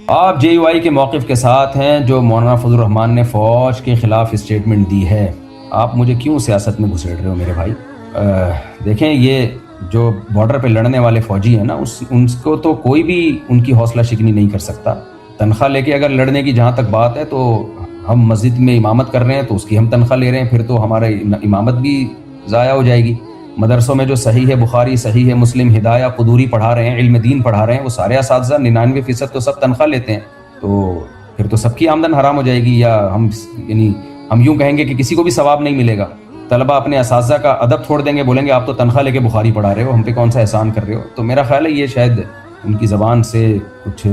آپ جے یو آئی کے موقف کے ساتھ ہیں جو مولانا فضل الرحمان نے فوج کے خلاف اسٹیٹمنٹ دی ہے. آپ مجھے کیوں سیاست میں گھسیڑ رہے ہو میرے بھائی؟ دیکھیں، یہ جو بارڈر پہ لڑنے والے فوجی ہیں نا، ان کو تو کوئی بھی ان کی حوصلہ شکنی نہیں کر سکتا. تنخواہ لے کے اگر لڑنے کی جہاں تک بات ہے تو ہم مسجد میں امامت کر رہے ہیں تو اس کی ہم تنخواہ لے رہے ہیں، پھر تو ہمارا امامت بھی ضائع ہو جائے گی. مدرسوں میں جو صحیح ہے بخاری، صحیح ہے مسلم، ہدایہ، قدوری پڑھا رہے ہیں، علم دین پڑھا رہے ہیں، وہ سارے اساتذہ 99% تو سب تنخواہ لیتے ہیں. تو پھر تو سب کی آمدن حرام ہو جائے گی، یا ہم یوں کہیں گے کہ کسی کو بھی ثواب نہیں ملے گا. طلبہ اپنے اساتذہ کا ادب چھوڑ دیں گے، بولیں گے آپ تو تنخواہ لے کے بخاری پڑھا رہے ہو، ہم پہ کون سا احسان کر رہے ہو. تو میرا خیال ہے یہ شاید ان کی زبان سے کچھ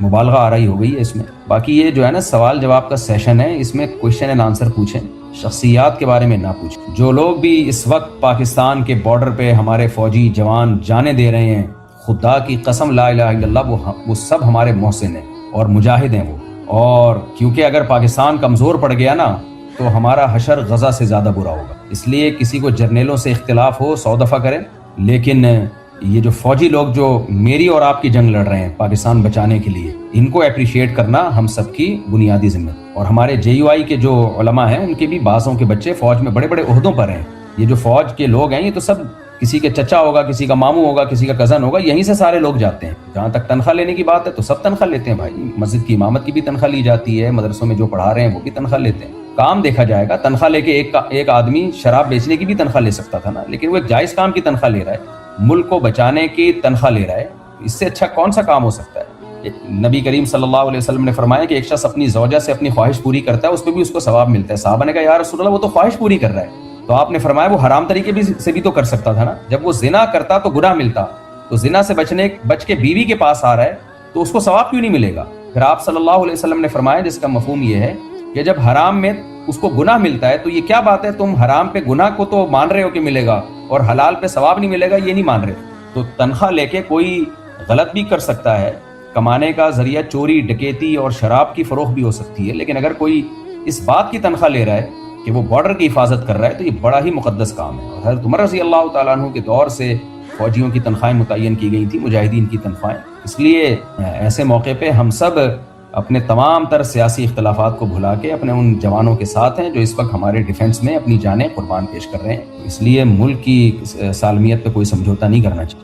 مبالغہ آ رہی ہو گئی ہے اس میں. باقی یہ جو ہے نا سوال جواب کا سیشن ہے، اس میں کویشچن اینڈ آنسر پوچھیں، شخصیات کے بارے میں نہ پوچھیں. جو لوگ بھی اس وقت پاکستان کے بارڈر پہ ہمارے فوجی جوان جانے دے رہے ہیں، خدا کی قسم لا الہ الا اللہ، وہ سب ہمارے محسن ہیں اور مجاہد ہیں وہ. اور کیونکہ اگر پاکستان کمزور پڑ گیا نا تو ہمارا حشر غزہ سے زیادہ برا ہوگا. اس لیے کسی کو جرنیلوں سے اختلاف ہو 100 دفعہ کریں، لیکن یہ جو فوجی لوگ جو میری اور آپ کی جنگ لڑ رہے ہیں پاکستان بچانے کے لیے، ان کو اپریشیٹ کرنا ہم سب کی بنیادی ذمہ. اور ہمارے جے یو آئی کے جو علماء ہیں ان کے بھی بعضوں کے بچے فوج میں بڑے بڑے عہدوں پر ہیں. یہ جو فوج کے لوگ ہیں یہ تو سب کسی کے چچا ہوگا، کسی کا ماموں ہوگا، کسی کا کزن ہوگا، یہیں سے سارے لوگ جاتے ہیں. جہاں تک تنخواہ لینے کی بات ہے تو سب تنخواہ لیتے ہیں بھائی. مسجد کی امامت کی بھی تنخواہ لی جاتی ہے، مدرسوں میں جو پڑھا رہے ہیں وہ بھی تنخواہ لیتے ہیں. کام دیکھا جائے گا. تنخواہ لے کے ایک آدمی شراب بیچنے کی بھی تنخواہ لے سکتا تھا نا، لیکن وہ ایک جائز کام کی تنخواہ لے رہا ہے، ملک کو بچانے کی تنخواہ لے رہا ہے. اس سے اچھا کون سا کام ہو سکتا ہے؟ نبی کریم صلی اللہ علیہ وسلم نے فرمایا کہ ایک شخص اپنی زوجہ سے اپنی خواہش پوری کرتا ہے، اس پہ بھی اس کو ثواب ملتا ہے. صحابہ نے کہا یا رسول اللہ وہ تو خواہش پوری کر رہا ہے. تو آپ نے فرمایا وہ حرام طریقے سے بھی تو کر سکتا تھا نا. جب وہ زنا کرتا تو گناہ ملتا، تو زنا سے بچ کے بیوی کے پاس آ رہا ہے تو اس کو ثواب کیوں نہیں ملے گا؟ پھر آپ صلی اللہ علیہ وسلم نے فرمایا، جس کا مفہوم یہ ہے کہ جب حرام میں اس کو گناہ ملتا ہے تو یہ کیا بات ہے، تم حرام پہ گناہ کو تو مان رہے ہو کہ ملے گا اور حلال پہ ثواب نہیں ملے گا، یہ نہیں مان رہے. تو تنخواہ لے کے کوئی غلط بھی کر سکتا ہے، کمانے کا ذریعہ چوری، ڈکیتی اور شراب کی فروخت بھی ہو سکتی ہے. لیکن اگر کوئی اس بات کی تنخواہ لے رہا ہے کہ وہ بارڈر کی حفاظت کر رہا ہے تو یہ بڑا ہی مقدس کام ہے. اور حضرت عمر رضی اللہ تعالیٰ عنہ کے دور سے فوجیوں کی تنخواہیں متعین کی گئی تھیں، مجاہدین کی تنخواہیں. اس لیے ایسے موقع پہ ہم سب اپنے تمام تر سیاسی اختلافات کو بھلا کے اپنے ان جوانوں کے ساتھ ہیں جو اس وقت ہمارے ڈیفنس میں اپنی جانیں قربان پیش کر رہے ہیں. اس لیے ملک کی سالمیت پہ کوئی سمجھوتا نہیں کرنا چاہیے.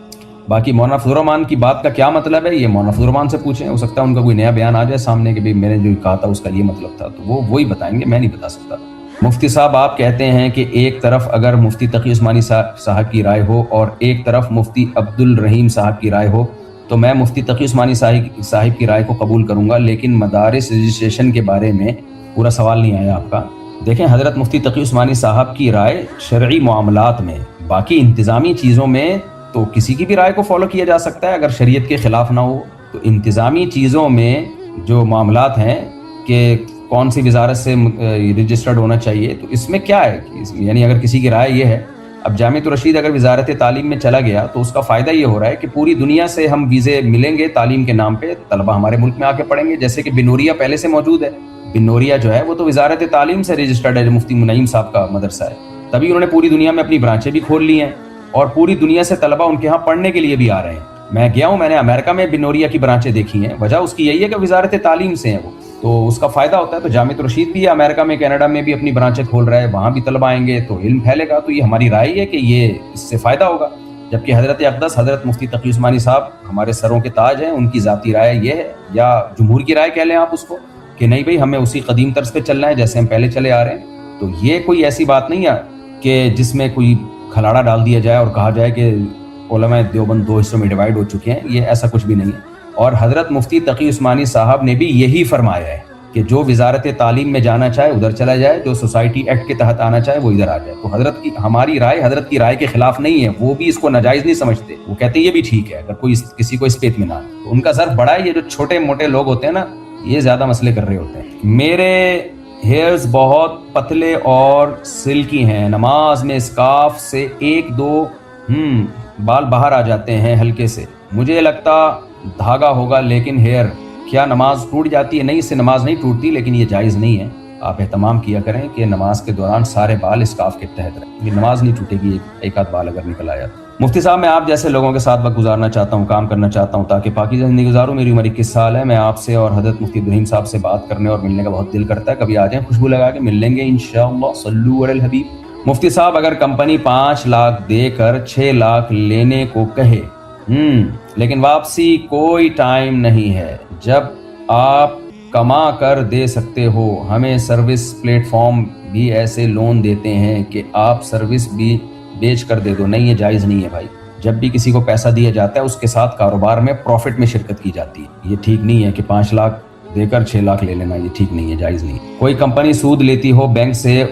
باقی مولانا فضل الرحمان کی بات کا کیا مطلب ہے، یہ مولانا فضل الرحمان سے پوچھیں. ہو سکتا ہے ان کا کوئی نیا بیان آ جائے سامنے کہ میں نے جو کہا تھا اس کا یہ مطلب تھا، تو وہ وہی بتائیں گے، میں نہیں بتا سکتا. مفتی صاحب آپ کہتے ہیں کہ ایک طرف اگر مفتی تقی عثمانی صاحب کی رائے ہو اور ایک طرف مفتی عبد الرحیم صاحب کی رائے ہو تو میں مفتی تقی عثمانی صاحب کی رائے کو قبول کروں گا. لیکن مدارس رجسٹریشن کے بارے میں پورا سوال نہیں آیا آپ کا. دیکھیں، حضرت مفتی تقی عثمانی صاحب کی رائے شرعی معاملات میں، باقی انتظامی چیزوں میں تو کسی کی بھی رائے کو فالو کیا جا سکتا ہے اگر شریعت کے خلاف نہ ہو. تو انتظامی چیزوں میں جو معاملات ہیں کہ کون سی وزارت سے رجسٹرڈ ہونا چاہیے، تو اس میں کیا ہے، یعنی اگر کسی کی رائے یہ ہے، اب جامعۃ الرشید اگر وزارت تعلیم میں چلا گیا تو اس کا فائدہ یہ ہو رہا ہے کہ پوری دنیا سے ہم ویزے ملیں گے تعلیم کے نام پہ، طلبہ ہمارے ملک میں آ کے پڑھیں گے. جیسے کہ بنوریا پہلے سے موجود ہے. بنوریا جو ہے وہ تو وزارت تعلیم سے رجسٹرڈ ہے، جو مفتی منعیم صاحب کا مدرسہ ہے. تبھی انہوں نے پوری دنیا میں اپنی برانچیں بھی کھول لی ہیں اور پوری دنیا سے طلبہ ان کے ہاں پڑھنے کے لیے بھی آ رہے ہیں. میں گیا ہوں، میں نے امریکہ میں بنوریا کی برانچیں دیکھی ہیں. وجہ اس کی یہی ہے کہ وزارت تعلیم سے ہیں وہ، تو اس کا فائدہ ہوتا ہے. تو جامعۃ الرشید بھی امریکہ میں، کینیڈا میں بھی اپنی برانچیں کھول رہا ہے، وہاں بھی طلبہ آئیں گے تو علم پھیلے گا. تو یہ ہماری رائے ہے کہ یہ اس سے فائدہ ہوگا. جبکہ حضرت اقدس حضرت مفتی تقی عثمانی صاحب ہمارے سروں کے تاج ہیں، ان کی ذاتی رائے یہ ہے، یا جمہور کی رائے کہہ لیں آپ اس کو، کہ نہیں بھائی ہمیں اسی قدیم طرز پہ چلنا ہے جیسے ہم پہلے چلے آ رہے ہیں. تو یہ کوئی ایسی بات نہیں ہے کہ جس میں کوئی کھلاڑا ڈال دیا جائے اور کہا جائے کہ علماء دیوبند دو حصوں میں ڈیوائیڈ ہو چکے ہیں. یہ ایسا کچھ بھی نہیں ہے. اور حضرت مفتی تقی عثمانی صاحب نے بھی یہی فرمایا ہے کہ جو وزارت تعلیم میں جانا چاہے ادھر چلا جائے، جو سوسائٹی ایکٹ کے تحت آنا چاہے وہ ادھر آ جائے. تو ہماری رائے حضرت کی رائے کے خلاف نہیں ہے. وہ بھی اس کو ناجائز نہیں سمجھتے، وہ کہتے ہیں یہ بھی ٹھیک ہے اگر کوئی کسی کو اس پہ اطمینان. تو ان کا ظرف بڑا ہے. یہ جو چھوٹے موٹے لوگ ہوتے ہیں نا، یہ زیادہ مسئلے کر رہے ہوتے ہیں. میرے ہیئرز بہت پتلے اور سلکی ہیں، نماز میں اسکارف سے 1-2 بال باہر آ جاتے ہیں ہلکے سے. مجھے لگتا دھاگا ہوگا لیکن ہیئر، کیا نماز ٹوٹ جاتی ہے؟ نہیں، اس سے نماز نہیں ٹوٹتی، لیکن یہ جائز نہیں ہے. آپ اہتمام کیا کریں کہ نماز کے دوران سارے بال اسکارف کے تحت رہیں. یہ نماز نہیں ٹوٹے گی ایک آدھ بال اگر نکل آیا. مفتی صاحب میں آپ جیسے لوگوں کے ساتھ وقت گزارنا چاہتا ہوں، کام کرنا چاہتا ہوں تاکہ پاکیزہ زندگی گزاروں۔ میری عمر 21 سال ہے۔ میں آپ سے اور حضرت مفتی ابراہیم صاحب سے بات کرنے اور ملنے کا بہت دل کرتا ہے۔ کبھی آ جائیں، خوشبو لگا کے مل لیں گے انشاءاللہ۔ صلو علی الحبیب۔ مفتی صاحب اگر کمپنی 5 لاکھ دے کر 6 لاکھ لینے کو کہے لیکن واپسی کوئی ٹائم نہیں ہے، جب آپ کما کر دے سکتے ہو، ہمیں سروس پلیٹ فارم بھی ایسے لون دیتے ہیں کہ آپ سروس بھی بیچ کر دے دو۔ نہیں، یہ جائز نہیں ہے بھائی۔ جب بھی کسی کو پیسہ دیا جاتا ہے اس کے ساتھ کاروبار میں پروفٹ میں شرکت کی جاتی ہے۔ یہ ٹھیک نہیں ہے کہ 5 لاکھ دے کر 6 لاکھ لے لینا، یہ ٹھیک نہیں ہے، جائز نہیں ہے۔ کوئی کمپنی سود لیتی ہو بینک سے،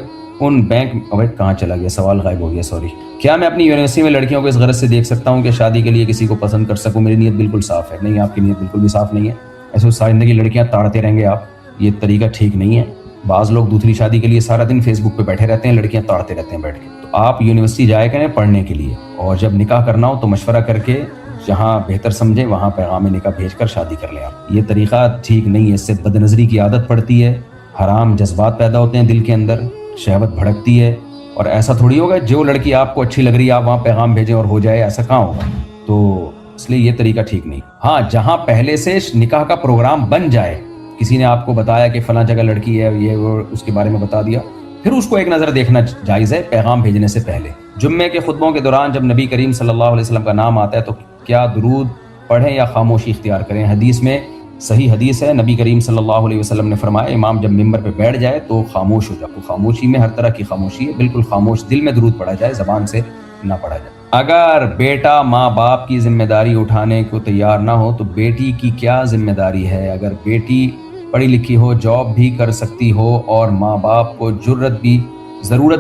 ان بینک کہاں چلا گیا، سوال غائب ہو گیا، سوری۔ کیا میں اپنی یونیورسٹی میں لڑکیوں کو اس غرض سے دیکھ سکتا ہوں کہ شادی کے لیے کسی کو پسند کر سکوں؟ میری نیت بالکل صاف ہے۔ نہیں، آپ کی نیت بالکل بھی صاف نہیں ہے۔ ایسے ساری زندگی لڑکیاں تاڑتے رہیں گے آپ، یہ طریقہ ٹھیک نہیں ہے۔ بعض لوگ دوسری شادی کے لیے سارا دن فیس بک پہ بیٹھے رہتے ہیں، لڑکیاں تاڑتے رہتے ہیں بیٹھ کے۔ تو آپ یونیورسٹی جایا کریں پڑھنے کے لیے، اور جب نکاح کرنا ہو تو مشورہ کر کے جہاں بہتر سمجھیں وہاں پیغام نکاح بھیج کر شادی کر لیں آپ۔ یہ طریقہ ٹھیک نہیں ہے، اس سے بد نظری کی عادت پڑتی ہے، حرام جذبات پیدا ہوتے ہیں دل کے اندر، شہوت بھڑکتی ہے۔ اور ایسا تھوڑی ہوگا جو لڑکی آپ کو اچھی لگ رہی ہے آپ وہاں پیغام بھیجیں اور ہو جائے، ایسا کہاں ہوگا؟ تو اس لیے یہ طریقہ ٹھیک نہیں۔ ہاں، جہاں پہلے سے نکاح کا پروگرام بن جائے، کسی نے آپ کو بتایا کہ فلاں جگہ لڑکی ہے، یہ وہ اس کے بارے میں بتا دیا، پھر اس کو ایک نظر دیکھنا جائز ہے پیغام بھیجنے سے پہلے۔ جمعے کے خطبوں کے دوران جب نبی کریم صلی اللہ علیہ وسلم کا نام آتا ہے تو کیا درود پڑھیں یا خاموشی اختیار کریں؟ حدیث میں صحیح حدیث ہے، نبی کریم صلی اللہ علیہ وسلم نے فرمایا امام جب ممبر پہ بیٹھ جائے تو خاموش ہو جائے۔ تو خاموشی میں ہر طرح کی خاموشی ہے، بالکل خاموش، دل میں درود پڑھا جائے، زبان سے نہ پڑھا جائے۔ اگر بیٹا ماں باپ کی ذمہ داری اٹھانے کو تیار نہ ہو تو بیٹی کی کیا ذمہ داری ہے؟ اگر بیٹی پڑھی لکھی ہو، جاب بھی کر سکتی ہو اور ماں باپ کو ضرورت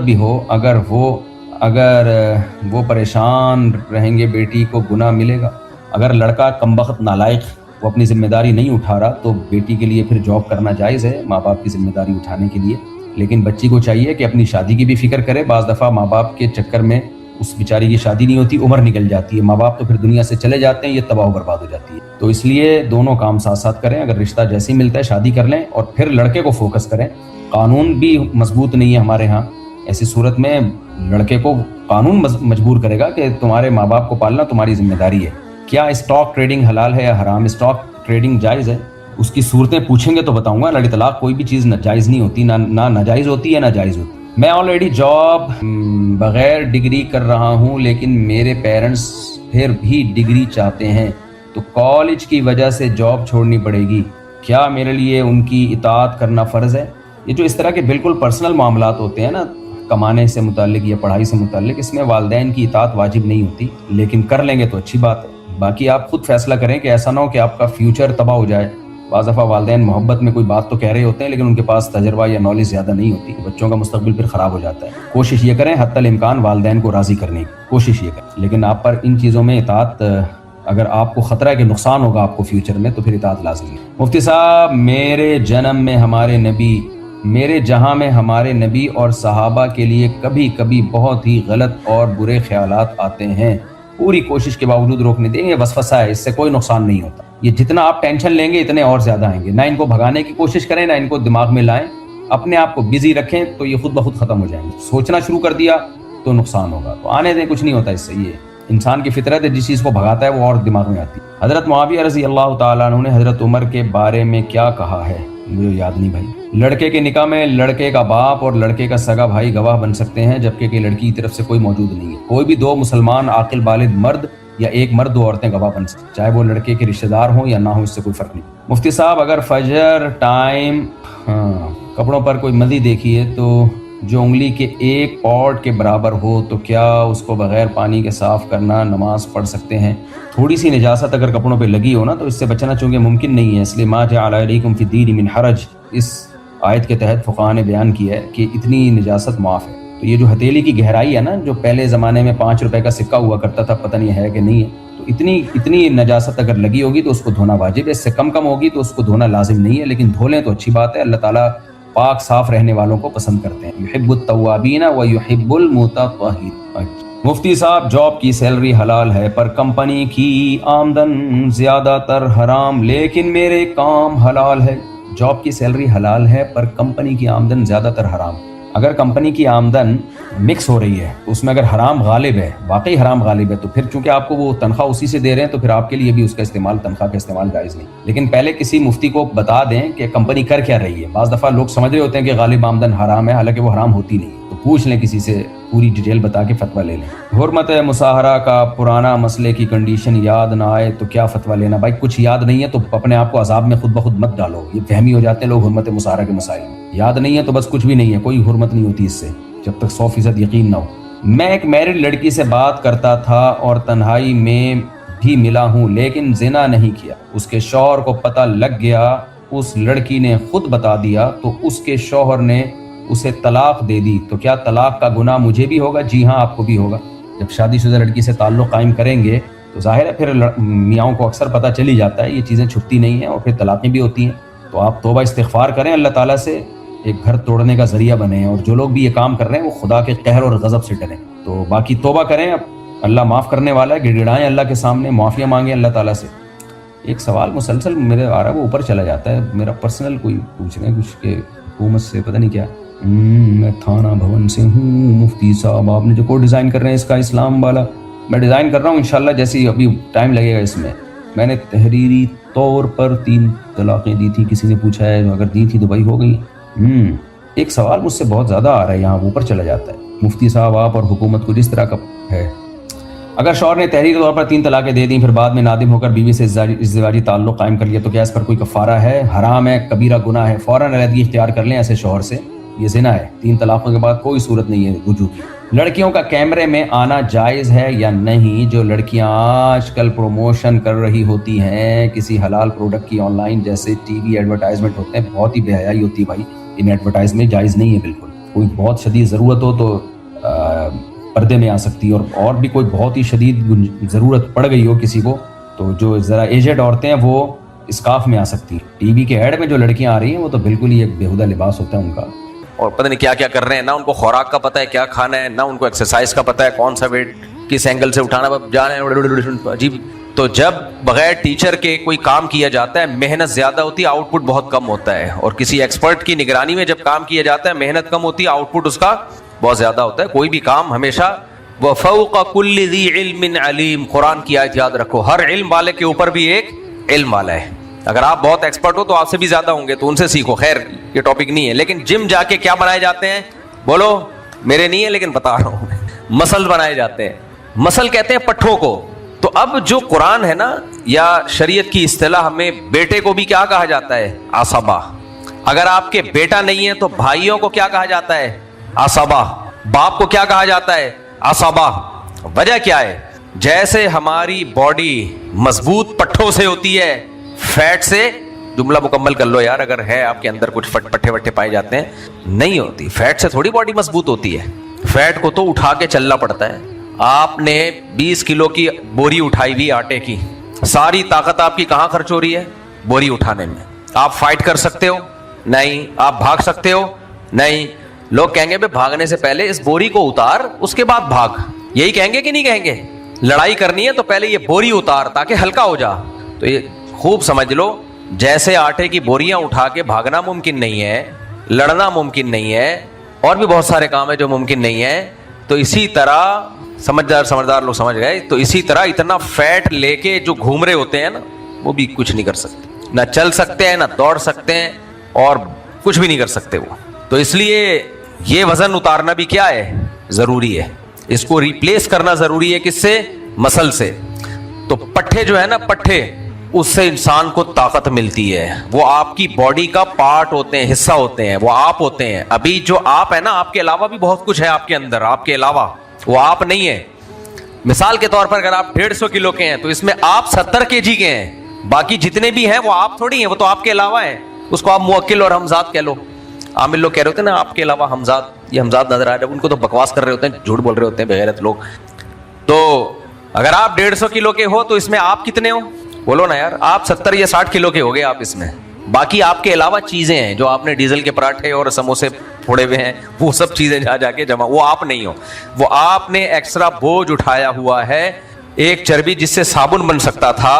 بھی ہو، اگر وہ پریشان رہیں گے بیٹی کو گناہ ملے گا؟ اگر لڑکا کمبخت نالائق وہ اپنی ذمہ داری نہیں اٹھا رہا تو بیٹی کے لیے پھر جاب کرنا جائز ہے ماں باپ کی ذمہ داری اٹھانے کے لیے، لیکن بچی کو چاہیے کہ اپنی شادی کی بھی فکر کرے۔ بعض دفعہ ماں باپ کے چکر میں اس بیچاری کی شادی نہیں ہوتی، عمر نکل جاتی ہے، ماں باپ تو پھر دنیا سے چلے جاتے ہیں، یہ تباہ و برباد ہو جاتی ہے۔ تو اس لیے دونوں کام ساتھ ساتھ کریں، اگر رشتہ جیسے ہی ملتا ہے شادی کر لیں اور پھر لڑکے کو فوکس کریں۔ قانون بھی مضبوط نہیں ہے ہمارے ہاں، ایسی صورت میں لڑکے کو قانون مجبور کرے گا کہ تمہارے ماں باپ کو پالنا تمہاری ذمہ داری ہے۔ کیا اسٹاک ٹریڈنگ حلال ہے یا حرام؟ اسٹاک ٹریڈنگ جائز ہے، اس کی صورتیں پوچھیں گے تو بتاؤں گا۔ لڑی طلاق کوئی بھی چیز ناجائز نہیں ہوتی، نہ ناجائز ہوتی ہے نہ جائز ہوتی۔ میں آلریڈی جاب بغیر ڈگری کر رہا ہوں لیکن میرے پیرنٹس پھر بھی ڈگری چاہتے ہیں، تو کالج کی وجہ سے جاب چھوڑنی پڑے گی، کیا میرے لیے ان کی اطاعت کرنا فرض ہے؟ یہ جو اس طرح کے بالکل پرسنل معاملات ہوتے ہیں نا، کمانے سے متعلق یا پڑھائی سے متعلق، اس میں والدین کی اطاعت واجب نہیں ہوتی، لیکن کر لیں گے تو اچھی بات ہے۔ باقی آپ خود فیصلہ کریں کہ ایسا نہ ہو کہ آپ کا فیوچر تباہ ہو جائے۔ بعض دفعہ والدین محبت میں کوئی بات تو کہہ رہے ہوتے ہیں لیکن ان کے پاس تجربہ یا نالج زیادہ نہیں ہوتی، بچوں کا مستقبل پھر خراب ہو جاتا ہے۔ کوشش یہ کریں حتی الامکان والدین کو راضی کرنے کی کوشش یہ کریں، لیکن آپ پر ان چیزوں میں اطاعت، اگر آپ کو خطرہ ہے کہ نقصان ہوگا آپ کو فیوچر میں تو پھر اطاعت لازمی ہے۔ مفتی صاحب، میرے جہاں میں ہمارے نبی اور صحابہ کے لیے کبھی کبھی بہت ہی غلط اور برے خیالات آتے ہیں، پوری کوشش کے باوجود روکنے دیں، یہ وسوسہ ہے، اس سے کوئی نقصان نہیں ہوتا۔ یہ جتنا آپ ٹینشن لیں گے اتنے اور زیادہ آئیں گے۔ نہ ان کو بھگانے کی کوشش کریں نہ ان کو دماغ میں لائیں، اپنے آپ کو بزی رکھیں تو یہ خود بخود ختم ہو جائیں گے۔ سوچنا شروع کر دیا تو نقصان ہوگا، تو آنے دیں، کچھ نہیں ہوتا اس سے۔ یہ انسان کی فطرت ہے، جس چیز کو بھگاتا ہے وہ اور دماغ میں آتی ہے۔ حضرت معاویہ رضی اللہ تعالیٰ عنہ نے حضرت عمر کے بارے میں کیا کہا ہے؟ مجھے یاد نہیں بھائی۔ لڑکے کے نکاح میں لڑکے کا باپ اور لڑکے کا سگا بھائی گواہ بن سکتے ہیں جبکہ کہ لڑکی کی طرف سے کوئی موجود نہیں ہے۔ کوئی بھی 2 مسلمان عاقل بالغ مرد یا ایک مرد 2 عورتیں گواہ بن سکتے ہیں، چاہے وہ لڑکے کے رشتہ دار ہوں یا نہ ہوں، اس سے کوئی فرق نہیں۔ مفتی صاحب، اگر فجر ٹائم کپڑوں پر کوئی مدی دیکھی ہے تو جو انگلی کے 1 پاٹ کے برابر ہو تو کیا اس کو بغیر پانی کے صاف کرنا نماز پڑھ سکتے ہیں؟ تھوڑی سی نجاست اگر کپڑوں پہ لگی ہو نا تو اس سے بچنا چونکہ ممکن نہیں ہے، اس لیے ما جعل علیکم فی الدین من حرج، اس آیت کے تحت فقہاء نے بیان کیا ہے کہ اتنی نجاست معاف ہے۔ تو یہ جو ہتھیلی کی گہرائی ہے نا، جو پہلے زمانے میں 5 روپے کا سکہ ہوا کرتا تھا، پتہ نہیں ہے کہ نہیں ہے، تو اتنی نجاست اگر لگی ہوگی تو اس کو دھونا واجب ہے، اس سے کم ہوگی تو اس کو دھونا لازم نہیں ہے، لیکن دھو لیں تو اچھی بات ہے۔ اللہ تعالیٰ پاک صاف رہنے والوں کو پسند کرتے ہیں، یحب التوابین و یحب المتطہرین۔ مفتی صاحب، جاب کی سیلری حلال ہے پر کمپنی کی آمدن زیادہ تر حرام، لیکن میرے کام حلال ہے۔ جاب کی سیلری حلال ہے پر کمپنی کی آمدن زیادہ تر حرام۔ اگر کمپنی کی آمدن مکس ہو رہی ہے، اس میں اگر حرام غالب ہے، واقعی حرام غالب ہے، تو پھر چونکہ آپ کو وہ تنخواہ اسی سے دے رہے ہیں تو پھر آپ کے لیے بھی اس کا استعمال، تنخواہ کا استعمال جائز نہیں. لیکن پہلے کسی مفتی کو بتا دیں کہ کمپنی کر کیا رہی ہے. بعض دفعہ لوگ سمجھ رہے ہوتے ہیں کہ غالب آمدن حرام ہے، حالانکہ وہ حرام ہوتی نہیں. تو پوچھ لیں کسی سے، پوری ڈیٹیل بتا کے فتویٰ لے لیں. حرمت مصاہرہ کا پرانا مسئلے کی کنڈیشن یاد نہ آئے تو کیا فتویٰ لینا؟ بھائی کچھ یاد نہیں ہے تو اپنے آپ کو عذاب میں خود بخود مت ڈالو. یہ فہمی ہو جاتے ہیں لوگ حرمت مصاہرہ کے مسائل میں. یاد نہیں ہے تو بس کچھ بھی نہیں ہے، کوئی حرمت نہیں ہوتی اس سے جب تک 100% یقین نہ ہو. میں ایک میرڈ لڑکی سے بات کرتا تھا اور تنہائی میں بھی ملا ہوں، لیکن زنا نہیں کیا. اس کے شوہر کو پتہ لگ گیا، اس لڑکی نے خود بتا دیا تو اس کے شوہر نے اسے طلاق دے دی. تو کیا طلاق کا گناہ مجھے بھی ہوگا؟ جی ہاں، آپ کو بھی ہوگا. جب شادی شدہ لڑکی سے تعلق قائم کریں گے تو ظاہر ہے پھر میاں کو اکثر پتہ چل ہی جاتا ہے، یہ چیزیں چھپتی نہیں ہیں اور پھر طلاقیں بھی ہوتی ہیں. تو آپ توبہ استغفار کریں اللہ تعالیٰ سے، ایک گھر توڑنے کا ذریعہ بنے. اور جو لوگ بھی یہ کام کر رہے ہیں وہ خدا کے قہر اور غضب سے ڈریں. تو باقی توبہ کریں، اب اللہ معاف کرنے والا ہے. گڑگڑائیں اللہ کے سامنے، معافیاں مانگیں اللہ تعالیٰ سے. ایک سوال مسلسل میرے آ رہا ہے، وہ اوپر چلا جاتا ہے. میرا پرسنل کوئی پوچھ رہے ہیں کچھ کہ حکومت سے پتہ نہیں کیا. میں تھانہ بھون سے ہوں. مفتی صاحب آپ نے جو کوڈ ڈیزائن کر رہے ہیں اس کا اسلام والا، میں ڈیزائن کر رہا ہوں انشاءاللہ. جیسے ابھی ٹائم لگے گا اس میں نے تحریری طور پر 3 طلاقیں دی تھی. کسی نے پوچھا ہے اگر دی تھی تو بھائی ہو گئی. ایک سوال مجھ سے بہت زیادہ آ رہا ہے، یہاں اوپر چلا جاتا ہے. مفتی صاحب آپ اور حکومت کو جس طرح کا ہے، اگر شوہر نے تحریری طور پر 3 طلاقیں دے دیں پھر بعد میں نادم ہو کر بیوی سے ازدواجی تعلق قائم کر لیا تو کیا اس پر کوئی کفارہ ہے؟ حرام ہے، کبیرہ گناہ ہے. فوراً علیحدگی اختیار کر لیں ایسے شوہر سے، یہ زنا ہے. 3 طلاقوں کے بعد کوئی صورت نہیں ہے رجوع کی. لڑکیوں کا کیمرے میں آنا جائز ہے یا نہیں؟ جو لڑکیاں آج کل پروموشن کر رہی ہوتی ہیں کسی حلال پروڈکٹ کی آن لائن، جیسے ٹی وی ایڈورٹائزمنٹ ہوتے ہیں، بہت ہی بے حیائی ہوتی ہے بھائی. ان ایڈورٹائزمنٹ جائز نہیں ہے بالکل. کوئی بہت شدید ضرورت ہو تو پردے میں آ سکتی ہے، اور بھی کوئی بہت ہی شدید ضرورت پڑ گئی ہو کسی کو تو جو ذرا ایجڈ عورتیں ہیں وہ اسکاف میں آ سکتی ہیں. ٹی وی کے ایڈ میں جو لڑکیاں آ رہی ہیں وہ تو بالکل ہی ایک بیہودہ لباس ہوتا ہے ان کا، اور پتہ نہیں کیا کیا کر رہے ہیں. نہ ان کو خوراک کا پتہ ہے کیا کھانا ہے، نہ ان کو ایکسرسائز کا پتہ ہے کون سا ویٹ کس اینگل سے اٹھانا جا رہے ہیں، عجیب. تو جب بغیر ٹیچر کے کوئی کام کیا جاتا ہے محنت زیادہ ہوتی ہے، آؤٹ پٹ بہت کم ہوتا ہے. اور کسی ایکسپرٹ کی نگرانی میں جب کام کیا جاتا ہے محنت کم ہوتی ہے، آؤٹ پٹ اس کا بہت زیادہ ہوتا ہے. کوئی بھی کام ہمیشہ وَفَوْقَ كُلِّ ذِي عِلْمٍ عَلِيمٍ، قرآن کی آیت یاد رکھو، ہر علم والے کے اوپر بھی ایک علم والا ہے. اگر آپ بہت ایکسپرٹ ہو تو آپ سے بھی زیادہ ہوں گے تو ان سے سیکھو. خیر یہ ٹاپک نہیں ہے. لیکن جم جا کے کیا بنائے جاتے ہیں؟ بولو، میرے نہیں ہے لیکن بتا رہا ہوں. مسل بنائے جاتے ہیں. مسل کہتے ہیں پٹھوں کو. تو اب جو قرآن ہے نا یا شریعت کی اصطلاح میں بیٹے کو بھی کیا کہا جاتا ہے؟ عصبہ. اگر آپ کے بیٹا نہیں ہے تو بھائیوں کو کیا کہا جاتا ہے؟ عصبہ. باپ کو کیا کہا جاتا ہے؟ عصبہ. وجہ کیا ہے؟ جیسے ہماری باڈی مضبوط پٹھوں سے ہوتی ہے، فیٹ سے، جملہ مکمل کر لو یار، اگر ہے آپ کے اندر کچھ پٹھے وٹھے پائے جاتے ہیں، نہیں ہوتی. فیٹ سے تھوڑی باڈی مضبوط ہوتی ہے. فیٹ کو تو اٹھا کے چلنا پڑتا ہے. آپ نے 20 کلو کی بوری اٹھائی ہوئی آٹے کی، ساری طاقت آپ کی کہاں خرچ ہو رہی ہے؟ بوری اٹھانے میں. آپ فائٹ کر سکتے ہو؟ نہیں. آپ بھاگ سکتے ہو؟ نہیں. لوگ کہیں گے بھائی بھاگنے سے پہلے اس بوری کو اتار اس کے بعد بھاگ، یہی کہیں گے کہ نہیں کہیں گے؟ لڑائی کرنی ہے تو پہلے یہ بوری اتار تاکہ ہلکا ہو جا. تو یہ خوب سمجھ لو، جیسے آٹے کی بوریاں اٹھا کے بھاگنا ممکن نہیں ہے، لڑنا ممکن نہیں ہے، اور بھی بہت سارے کام ہیں جو ممکن نہیں ہے، تو اسی طرح سمجھدار لوگ سمجھ گئے. تو اسی طرح اتنا فیٹ لے کے جو گھوم رہے ہوتے ہیں نا، وہ بھی کچھ نہیں کر سکتے، نہ چل سکتے ہیں، نہ دوڑ سکتے ہیں، اور کچھ بھی نہیں کر سکتے وہ. تو اس لیے یہ وزن اتارنا بھی کیا ہے؟ ضروری ہے. اس کو ریپلیس کرنا ضروری ہے. کس سے؟ مسل سے. تو پٹھے جو ہے نا، پٹھے، اس سے انسان کو طاقت ملتی ہے. وہ آپ کی باڈی کا پارٹ ہوتے ہیں، حصہ ہوتے ہیں، وہ آپ ہوتے ہیں. ابھی جو آپ ہے نا، آپ کے علاوہ بھی بہت کچھ ہے آپ کے اندر، آپ کے علاوہ وہ آپ نہیں ہے. مثال کے طور پر اگر آپ 150 کلو کے ہیں تو اس میں آپ 70 kg کے ہیں، باقی جتنے بھی ہیں وہ آپ تھوڑی ہیں، وہ تو آپ کے علاوہ ہیں. اس کو آپ موکل اور ہمزاد کہہ لو. عامل لوگ کہہ رہے ہوتے ہیں نا آپ کے علاوہ ہمزاد، یہ ہمزاد نظر آ رہا ہے، ان کو تو بکواس کر رہے ہوتے ہیں، جھوٹ بول رہے ہوتے ہیں بغیرت لوگ. تو اگر آپ 150 کلو کے ہو تو اس میں آپ کتنے ہو؟ بولو نا یار. آپ 70 یا 60 کلو کے ہو گئے آپ اس میں. باقی آپ کے علاوہ چیزیں ہیں جو آپ نے ڈیزل کے پراٹھے اور سموسے پھوڑے ہوئے ہیں، وہ سب چیزیں جا کے جمع، وہ آپ نہیں ہو. وہ آپ نے ایکسٹرا بوجھ اٹھایا ہوا ہے. ایک چربی جس سے صابن بن سکتا تھا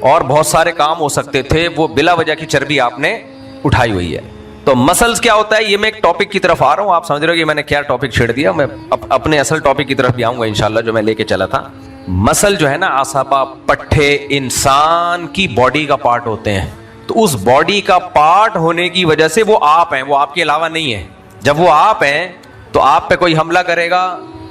اور بہت سارے کام ہو سکتے تھے، وہ بلا وجہ کی چربی آپ نے اٹھائی ہوئی ہے. تو مسلز کیا ہوتا ہے, یہ میں ایک ٹاپک کی طرف آ رہا ہوں, آپ سمجھ رہے ہو کہ میں نے کیا ٹاپک چھیڑ دیا, میں اپنے اصل ٹاپک کی طرف بھی آؤں گا انشاءاللہ جو میں لے کے چلا تھا. مسل جو ہے نا, عصبہ, پٹھے انسان کی باڈی کا پارٹ ہوتے ہیں, تو اس باڈی کا پارٹ ہونے کی وجہ سے وہ آپ ہیں, وہ آپ کے علاوہ نہیں ہے. جب وہ آپ ہیں تو آپ پہ کوئی حملہ کرے گا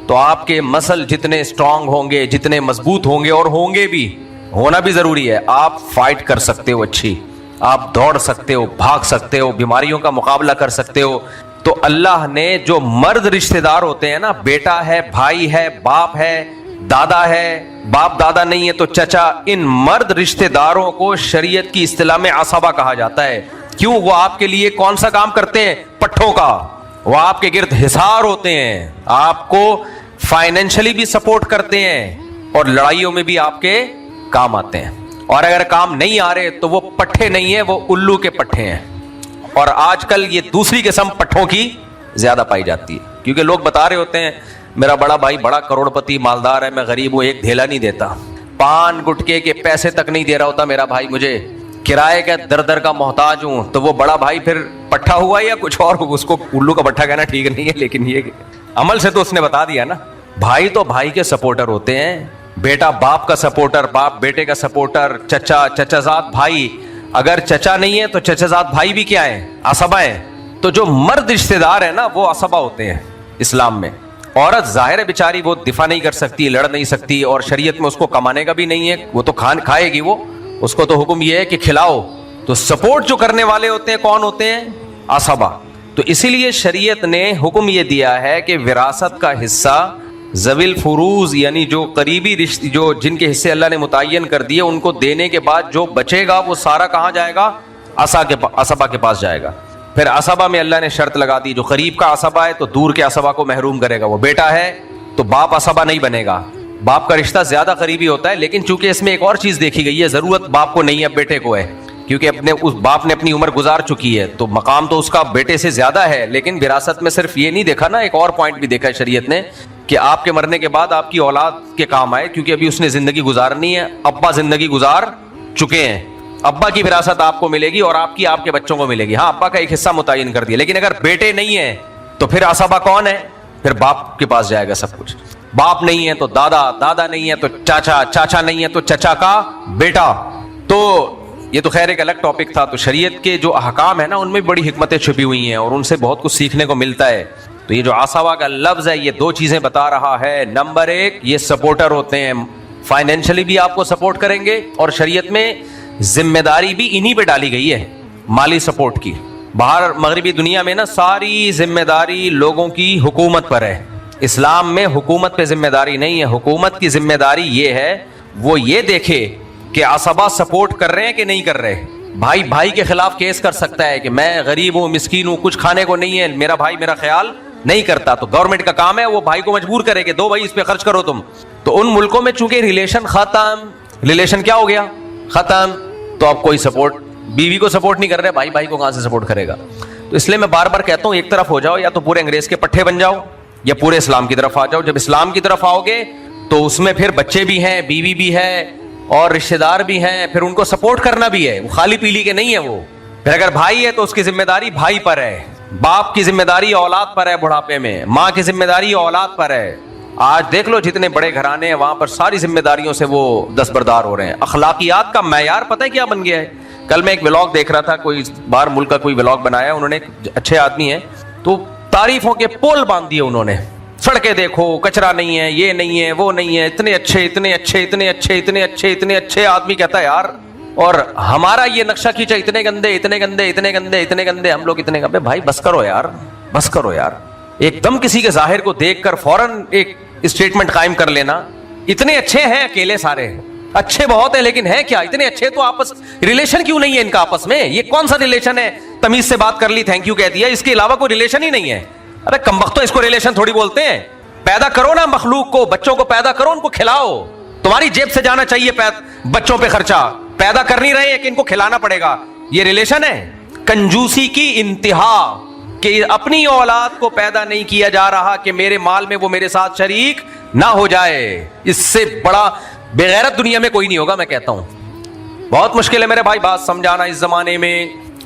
تو آپ کے مسل جتنے اسٹرانگ ہوں گے, جتنے مضبوط ہوں گے, اور ہوں گے بھی, ہونا بھی ضروری ہے, آپ فائٹ کر سکتے ہو اچھی, آپ دوڑ سکتے ہو, بھاگ سکتے ہو, بیماریوں کا مقابلہ کر سکتے ہو. تو اللہ نے جو مرد رشتہ دار ہوتے ہیں نا, بیٹا ہے, بھائی ہے, باپ ہے, دادا ہے, باپ دادا نہیں ہے تو چچا, ان مرد رشتہ داروں کو شریعت کی اصطلاح میں عصبہ کہا جاتا ہے. کیوں؟ وہ آپ کے لیے کون سا کام کرتے ہیں؟ پٹھوں کا. وہ آپ کے گرد حصار ہوتے ہیں, آپ کو فائنینشلی بھی سپورٹ کرتے ہیں, اور لڑائیوں میں بھی آپ کے کام آتے ہیں. اور اگر کام نہیں آ رہے تو وہ پٹھے نہیں ہیں, وہ الو کے پٹھے ہیں. اور آج کل یہ دوسری قسم پٹھوں کی زیادہ پائی جاتی ہے, کیونکہ لوگ بتا رہے ہوتے ہیں میرا بڑا بھائی بڑا کروڑ پتی مالدار ہے, میں غریب ہوں, ایک دھیلا نہیں دیتا, پان گٹکے کے پیسے تک نہیں دے رہا ہوتا میرا بھائی, مجھے کرائے کا در در کا محتاج ہوں. تو وہ بڑا بھائی پھر پٹھا ہوا یا کچھ اور, اس کو الو کا پٹھا کہنا ٹھیک نہیں ہے, لیکن یہ عمل سے تو اس نے بتا دیا نا. بھائی تو بھائی کے سپورٹر ہوتے ہیں, بیٹا باپ کا سپورٹر, باپ بیٹے کا سپورٹر, چچا چچا زاد بھائی. اگر چچا نہیں ہے تو چچا زاد بھائی بھی کیا ہیں؟ عصبہ ہیں. تو جو مرد رشتہ دار ہیں نا, وہ عصبہ ہوتے ہیں اسلام میں. عورت ظاہر ہے بیچاری, وہ دفاع نہیں کر سکتی, لڑ نہیں سکتی, اور شریعت میں اس کو کمانے کا بھی نہیں ہے, وہ تو کھائے گی, وہ اس کو تو حکم یہ ہے کہ کھلاؤ. تو سپورٹ جو کرنے والے ہوتے ہیں کون ہوتے ہیں؟ عصبہ. تو اسی لیے شریعت نے حکم یہ دیا ہے کہ وراثت کا حصہ ذوی الفروض, یعنی جو قریبی رشتے, جو جن کے حصے اللہ نے متعین کر دیے, ان کو دینے کے بعد جو بچے گا وہ سارا کہاں جائے گا؟ عصبہ کے پاس جائے گا. پھر عصبہ میں اللہ نے شرط لگا دی, جو قریب کا عصبہ ہے تو دور کے عصبہ کو محروم کرے گا. وہ بیٹا ہے تو باپ عصبہ نہیں بنے گا, باپ کا رشتہ زیادہ قریبی ہوتا ہے. لیکن چونکہ اس میں ایک اور چیز دیکھی گئی ہے, ضرورت باپ کو نہیں ہے, بیٹے کو ہے, کیونکہ اس باپ نے اپنی عمر گزار چکی ہے, تو مقام تو اس کا بیٹے سے زیادہ ہے. لیکن وراثت میں صرف یہ نہیں دیکھا نا, ایک اور پوائنٹ بھی دیکھا ہے شریعت نے, کہ آپ کے مرنے کے بعد آپ کی اولاد کے کام آئے, کیونکہ ابھی اس نے زندگی گزارنی ہے. ابا زندگی گزار چکے ہیں, ابا کی وراثت آپ کو ملے گی, اور آپ کی آپ کے بچوں کو ملے گی. ہاں, ابا کا ایک حصہ متعین کر دیا. لیکن اگر بیٹے نہیں ہیں تو پھر عصبہ کون ہے؟ پھر باپ کے پاس جائے گا سب کچھ. باپ نہیں ہے تو دادا, دادا نہیں ہے تو چاچا, چاچا نہیں ہے تو چچا کا بیٹا. تو یہ تو خیر ایک الگ ٹاپک تھا. تو شریعت کے جو احکام ہیں نا, ان میں بڑی حکمتیں چھپی ہوئی ہیں, اور ان سے بہت کچھ سیکھنے کو ملتا ہے. تو یہ جو عصبہ کا لفظ ہے, یہ دو چیزیں بتا رہا ہے. نمبر ایک, یہ سپورٹر ہوتے ہیں, فائنینشلی بھی آپ کو سپورٹ کریں گے, اور شریعت میں ذمہ داری بھی انہی پہ ڈالی گئی ہے, مالی سپورٹ کی. باہر مغربی دنیا میں نا ساری ذمہ داری لوگوں کی حکومت پر ہے. اسلام میں حکومت پہ ذمہ داری نہیں ہے. حکومت کی ذمہ داری یہ ہے, وہ یہ دیکھے کہ عصبہ سپورٹ کر رہے ہیں کہ نہیں کر رہے. بھائی بھائی کے خلاف کیس کر سکتا ہے کہ میں غریب ہوں, مسکین ہوں, کچھ کھانے کو نہیں ہے, میرا بھائی میرا خیال نہیں کرتا. تو گورنمنٹ کا کام ہے وہ بھائی کو مجبور کرے کہ دو بھائی اس پہ خرچ کرو تم. تو ان ملکوں میں چونکہ ریلیشن ختم, ریلیشن کیا ہو گیا؟ ختم. تو اب کوئی سپورٹ, بیوی کو سپورٹ نہیں کر رہے, بھائی بھائی کو کہاں سے سپورٹ کرے گا؟ تو اس لیے میں بار بار کہتا ہوں, ایک طرف ہو جاؤ, یا تو پورے انگریز کے پٹھے بن جاؤ, یا پورے اسلام کی طرف آ جاؤ. جب اسلام کی طرف آؤ گے تو اس میں پھر بچے بھی ہیں, بیوی بھی ہے, اور رشتہ دار بھی ہیں, پھر ان کو سپورٹ کرنا بھی ہے. وہ خالی پیلی کے نہیں ہے وہ. پھر اگر بھائی ہے تو اس کی ذمہ داری بھائی پر ہے, باپ کی ذمہ داری اولاد پر ہے, بڑھاپے میں ماں کی ذمہ داری اولاد پر ہے. آج دیکھ لو جتنے بڑے گھرانے ہیں وہاں پر ساری ذمہ داریوں سے وہ دستبردار ہو رہے ہیں. اخلاقیات کا معیار پتہ ہے کیا بن گیا ہے؟ کل میں ایک ولاگ دیکھ رہا تھا, کوئی باہر ملک کا کوئی ولاگ بنایا انہوں نے, اچھے آدمی ہیں, تو تعریفوں کے پول باندھ دیے انہوں نے. سڑکیں دیکھو, کچرا نہیں ہے, یہ نہیں ہے, وہ نہیں ہے, اتنے اچھے اتنے اچھے اتنے اچھے اتنے اچھے اتنے اچھے. آدمی کہتا ہے یار, اور ہمارا یہ نقشہ کھینچا اتنے گندے اتنے گندے اتنے گندے اتنے گندے, ہم لوگ اتنے گندے. بھائی بس کرو یار, بس کرو یار. ایک دم کسی کے ظاہر کو دیکھ کر فوراً ایک اسٹیٹمنٹ قائم کر لینا. اتنے اچھے ہیں اکیلے, سارے اچھے بہت ہیں, لیکن ہے کیا اتنے اچھے؟ تو آپس ریلیشن کیوں نہیں ہے ان کا آپس میں؟ یہ کون سا ریلیشن ہے؟ تمیز سے بات کر لی, تھینک یو کہہ دیا, اس کے علاوہ کوئی ریلیشن ہی نہیں ہے. ارے کمبختو, اس کو ریلیشن تھوڑی بولتے ہیں. پیدا کرو نا مخلوق کو, بچوں کو پیدا کرو, ان کو کھلاؤ. تمہاری جیب سے جانا چاہیے بچوں پہ خرچہ, پیدا کر نہیں رہے کہ ان کو کھلانا پڑے گا. یہ ریلیشن ہے؟ کنجوسی کی انتہا, کہ اپنی اولاد کو پیدا نہیں کیا جا رہا کہ میرے مال میں وہ میرے ساتھ شریک نہ ہو جائے. اس سے بڑا بغیرت دنیا میں کوئی نہیں ہوگا. میں کہتا ہوں بہت مشکل ہے میرے بھائی بات سمجھانا اس زمانے میں.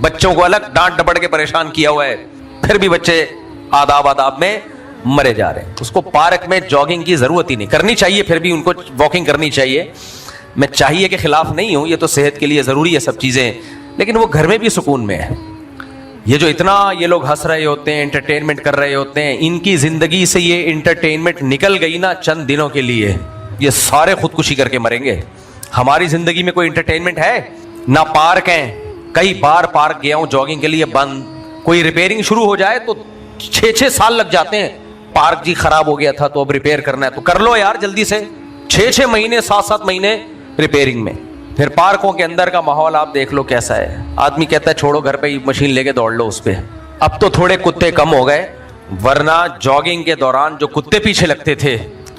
بچوں کو الگ ڈانٹ ڈپٹ کے پریشان کیا ہوا ہے, پھر بھی بچے آداب میں مرے جا رہے ہیں. اس کو پارک میں جاگنگ کی ضرورت ہی نہیں, کرنی چاہیے پھر بھی ان کو واکنگ کرنی چاہیے. میں چاہیے کے خلاف نہیں ہوں, یہ تو صحت کے لیے ضروری ہے سب چیزیں, لیکن وہ گھر میں بھی سکون میں ہے. یہ جو اتنا یہ لوگ ہنس رہے ہوتے ہیں, انٹرٹینمنٹ کر رہے ہوتے ہیں, ان کی زندگی سے یہ انٹرٹینمنٹ نکل گئی نا چند دنوں کے لیے, یہ سارے خودکشی کر کے مریں گے. ہماری زندگی میں کوئی انٹرٹینمنٹ ہے نہ, پارک ہیں, کئی بار پارک گیا ہوں جاگنگ کے لیے بند, کوئی ریپیئرنگ شروع ہو جائے تو 6 سال لگ جاتے ہیں. پارک جی خراب ہو گیا تھا تو اب ریپیئر کرنا ہے, تو کر لو یار جلدی سے. 6 مہینے 7 مہینے ریپیئرنگ میں. پھر پارکوں کے اندر کا ماحول آپ دیکھ لو کیسا ہے. آدمی کہتا ہے چھوڑو گھر پہ ہی مشین لے کے دوڑ لو اس پہ. اب تو تھوڑے کتے کم ہو گئے, ورنہ جاگنگ کے دوران جو کتے پیچھے لگتے تھے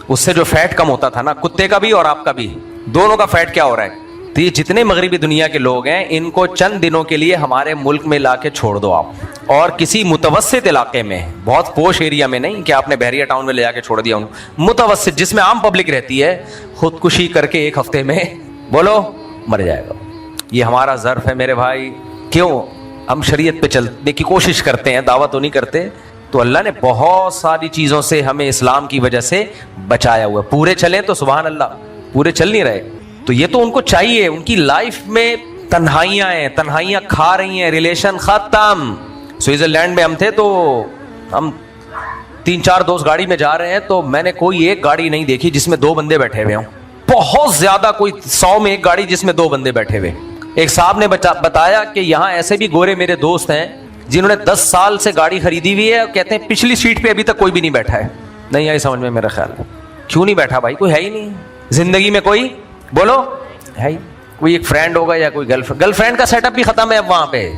اس سے جو فیٹ کم ہوتا تھا نا, کتے کا بھی اور آپ کا بھی, دونوں کا فیٹ کیا ہو رہا ہے. تو یہ جتنے مغربی دنیا کے لوگ ہیں ان کو چند دنوں کے لیے ہمارے ملک میں لا کے چھوڑ دو آپ, اور کسی متوسط علاقے میں, بہت پوش ایریا میں نہیں کہ آپ نے بحریہ ٹاؤن میں لے جا کے چھوڑ دیا, متوسط جس میں عام پبلک رہتی ہے, خودکشی کر کے 1 ہفتے میں بولو مر جائے گا. یہ ہمارا ظرف ہے میرے بھائی. کیوں ہم شریعت پہ چلنے کی کوشش کرتے ہیں, دعوت تو نہیں کرتے. تو اللہ نے بہت ساری چیزوں سے ہمیں اسلام کی وجہ سے بچایا ہوا. پورے چلیں تو سبحان اللہ, پورے چل نہیں رہے. تو یہ تو ان کو چاہیے, ان کی لائف میں تنہائیاں ہیں, تنہائیاں کھا رہی ہیں, ریلیشن ختم. سوئٹزرلینڈ میں ہم تھے تو ہم 3-4 دوست گاڑی میں جا رہے ہیں, تو میں نے کوئی ایک گاڑی نہیں دیکھی جس میں 2 بندے بیٹھے ہوئے ہوں. بہت زیادہ کوئی 100 میں 1 گاڑی جس میں 2 بندے بیٹھے ہوئے. ایک صاحب نے بتایا کہ یہاں ایسے بھی گورے میرے دوست ہیں جنہوں نے 10 سال سے گاڑی خریدی ہوئی ہے, اور کہتے ہیں پچھلی سیٹ پہ ابھی تک کوئی بھی نہیں بیٹھا ہے. نہیں آئی سمجھ میں میرا خیال ہے, کیوں نہیں بیٹھا بھائی؟ کوئی ہے ہی نہیں زندگی میں, کوئی بولو ہے ہی. کوئی ایک فرینڈ ہوگا یا کوئی گرل فرینڈ کا سیٹ اپ بھی ختم ہے اب وہاں پہ.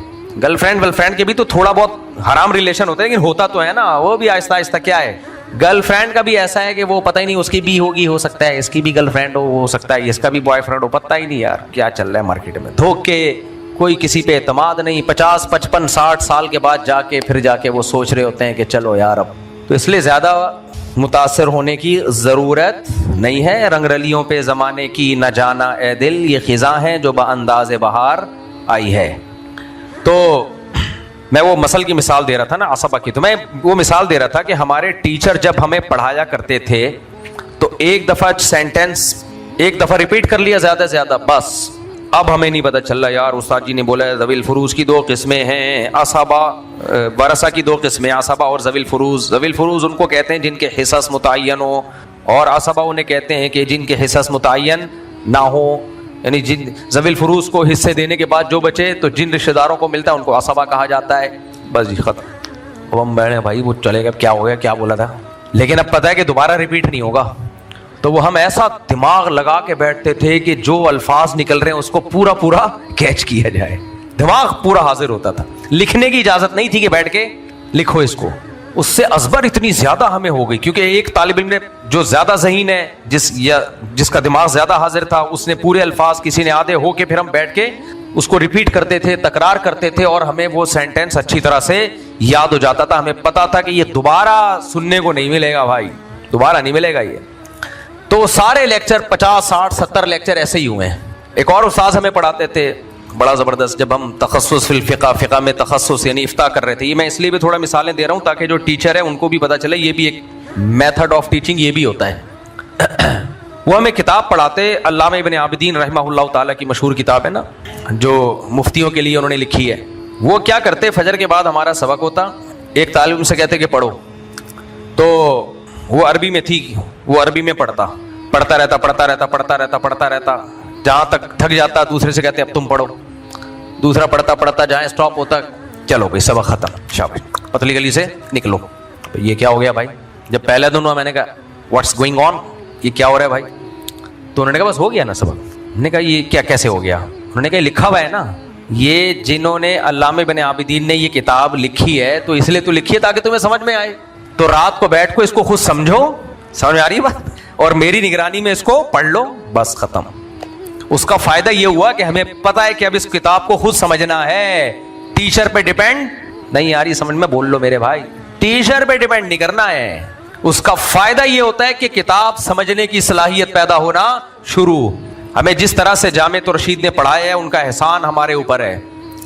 گرل فرینڈ کے بھی تو تھوڑا بہت حرام ریلیشن ہوتا ہے, لیکن ہوتا تو ہے نا, وہ بھی آہستہ آہستہ. کیا ہے گرل فرینڈ کا بھی ایسا ہے کہ وہ پتہ ہی نہیں, اس کی بھی ہوگی, ہو سکتا ہے اس کی بھی گرل فرینڈ ہو سکتا ہے اس کا بھی بوائے فرینڈ ہو, پتہ ہی نہیں یار کیا چل رہا ہے مارکیٹ میں. دھوکے, کوئی کسی پہ اعتماد نہیں. 50 55 60 سال کے بعد پھر جا کے وہ سوچ رہے ہوتے ہیں کہ چلو یار اب. تو اس لیے زیادہ متاثر ہونے کی ضرورت نہیں ہے. رنگ رلیوں پہ زمانے کی نہ جانا اے دل, یہ خزاں ہے جو بانداز بہار آئی ہے. تو میں وہ مسل کی مثال دے رہا تھا نا, عصبہ کی, تو میں وہ مثال دے رہا تھا کہ ہمارے ٹیچر جب ہمیں پڑھایا کرتے تھے تو ایک دفعہ سینٹینس ایک دفعہ ریپیٹ کر لیا زیادہ سے زیادہ بس. اب ہمیں نہیں پتہ چل رہا یار استاد جی نے بولا ہے ذوی الفروز کی 2 قسمیں ہیں, عصبہ ورثہ کی 2 قسمیں, عصبہ اور ذوی الفروز. ذوی الفروز ان کو کہتے ہیں جن کے حصص متعین ہو, اور عصبہ انہیں کہتے ہیں کہ جن کے حصص متعین نہ ہو, یعنی جن ذوی الفروز کو حصے دینے کے بعد جو بچے تو جن رشتہ داروں کو ملتا ہے ان کو عصبہ کہا جاتا ہے. بس جی ختم. اب ہم بیٹھے بھائی وہ چلے گا, کیا ہو گیا, کیا بولا تھا, لیکن اب پتہ ہے کہ دوبارہ ریپیٹ نہیں ہوگا. تو وہ ہم ایسا دماغ لگا کے بیٹھتے تھے کہ جو الفاظ نکل رہے ہیں اس کو پورا کیچ کیا جائے. دماغ پورا حاضر ہوتا تھا. لکھنے کی اجازت نہیں تھی کہ بیٹھ کے لکھو اس کو. اس سے ازبر اتنی زیادہ ہمیں ہو گئی, کیونکہ ایک طالب علم نے جو زیادہ ذہین ہے, جس کا دماغ زیادہ حاضر تھا, اس نے پورے الفاظ, کسی نے آدھے ہو کے, پھر ہم بیٹھ کے اس کو ریپیٹ کرتے تھے, تکرار کرتے تھے, اور ہمیں وہ سینٹینس اچھی طرح سے یاد ہو جاتا تھا. ہمیں پتا تھا کہ یہ دوبارہ سننے کو نہیں ملے گا بھائی, دوبارہ نہیں ملے گا یہ. تو سارے لیکچر 50 60 70 لیکچر ایسے ہی ہوئے ہیں. ایک اور استاذ ہمیں پڑھاتے تھے بڑا زبردست, جب ہم تخصص فی الفقہ, فقہ میں تخصص یعنی افتاء کر رہے تھے. یہ میں اس لیے بھی تھوڑا مثالیں دے رہا ہوں تاکہ جو ٹیچر ہے ان کو بھی پتہ چلے یہ بھی ایک میتھڈ آف ٹیچنگ یہ بھی ہوتا ہے. وہ ہمیں کتاب پڑھاتے, علامہ ابن عابدین رحمہ اللہ تعالیٰ کی مشہور کتاب ہے نا, جو مفتیوں کے لیے انہوں نے لکھی ہے. وہ کیا کرتے, فجر کے بعد ہمارا سبق ہوتا, ایک طالب علم سے کہتے کہ پڑھو, تو وہ عربی میں تھی, وہ عربی میں پڑھتا رہتا, جہاں تک تھک جاتا دوسرے سے کہتے اب تم پڑھو. دوسرا پڑھتا جہاں اسٹاپ ہوتا, چلو بھائی سبق ختم, شاباش, پتلی گلی سے نکلو. یہ کیا ہو گیا بھائی؟ جب پہلے دنوں میں نے کہا واٹس گوئنگ آن, یہ کیا ہو رہا ہے بھائی؟ تو انہوں نے کہا بس ہو گیا نا سبق. میں نے کہا یہ کیا کیسے ہو گیا؟ انہوں نے کہا لکھا ہوا ہے نا, یہ جنہوں نے علامہ ابن عابدین نے یہ کتاب لکھی ہے تو اس لیے تو لکھی ہے تاکہ تمہیں سمجھ میں آئے. تو رات کو بیٹھ کو اس کو خود سمجھو, سمجھ میں آ رہی ہے بات, اور میری نگرانی میں اس کو پڑھ لو, بس ختم. اس کا فائدہ یہ ہوا کہ ہمیں پتا ہے کہ اب اس کتاب کو خود سمجھنا ہے, ٹیچر پہ ڈیپینڈ نہیں. آ رہی سمجھ میں؟ بول لو میرے بھائی, ٹیچر پہ ڈیپینڈ نہیں کرنا ہے. اس کا فائدہ یہ ہوتا ہے کہ کتاب سمجھنے کی صلاحیت پیدا ہونا شروع. ہمیں جس طرح سے جامع رشید نے پڑھایا ہے ان کا احسان ہمارے اوپر ہے,